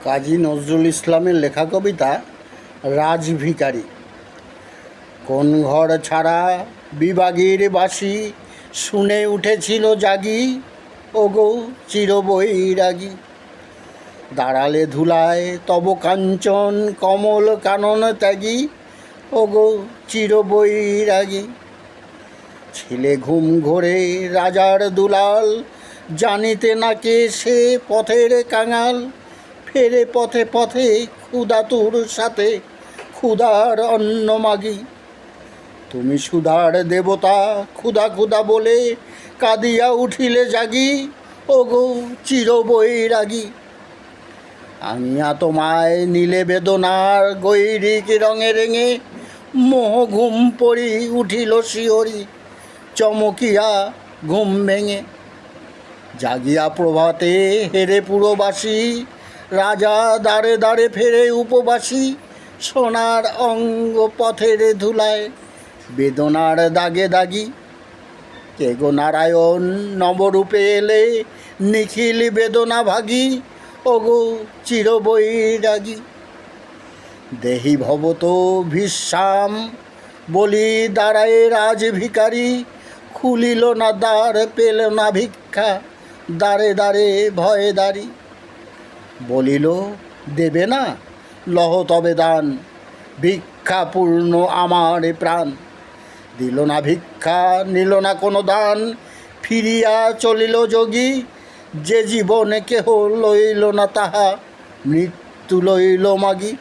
কাজী নজরুল ইসলামের লেখা কবিতা রাজভিখারি। কোন ঘর ছাড়া বিভাগীর বাঁশি শুনে উঠেছিল জাগি, ওগো চিরবৈরাগী। দাঁড়ালে ধুলায় তব কাঞ্চন কমল কানন ত্যাগী, ওগো চিরবৈরাগী। ছেলে ঘুম ঘোরে রাজার দুলাল, জানিতে না কে সে পথের কাঙাল। ফেরে পথে পথে ক্ষুধাতুর সাথে ক্ষুধার অন্ন মাগি। তুমি সুধার দেবতা ক্ষুধা ক্ষুধা বলে কাঁদিয়া উঠিলে জাগি, ওগো চিরবৈরাগী। আনিয়া তোমায় নীলে বেদনার গৈরিক রঙে রেঙে, মোহ ঘুম পড়ি উঠিল শিহরি চমকিয়া ঘুম ভেঙে। জাগিয়া প্রভাতে হেরে পুরবাসী, রাজা দাঁড়ে দাঁড়ে ফেরে উপবাসী। সোনার অঙ্গ পথের ধুলায় বেদনার দাগে দাগি। কে গো নারায়ণ নবরূপে এলে নিখিল বেদনা ভাগী, ওগো চিরবৈরাগী। দেহি ভবত ভীষ্মাম বলি দাঁড়ায় রাজভিখারি, খুলিল না দ্বার পেল না ভিক্ষা, দ্বারে দ্বারে ভয়ে দাঁড়ি। বলিল দেবে না লহ তবে দান, ভিক্ষা পূর্ণ আমার প্রাণ। দিল না ভিক্ষা নিল না কোনো দান, ফিরিয়া চলিল যোগী। যে জীবনে কেহ লইল না তাহা, মৃত্যু লইল মাগি।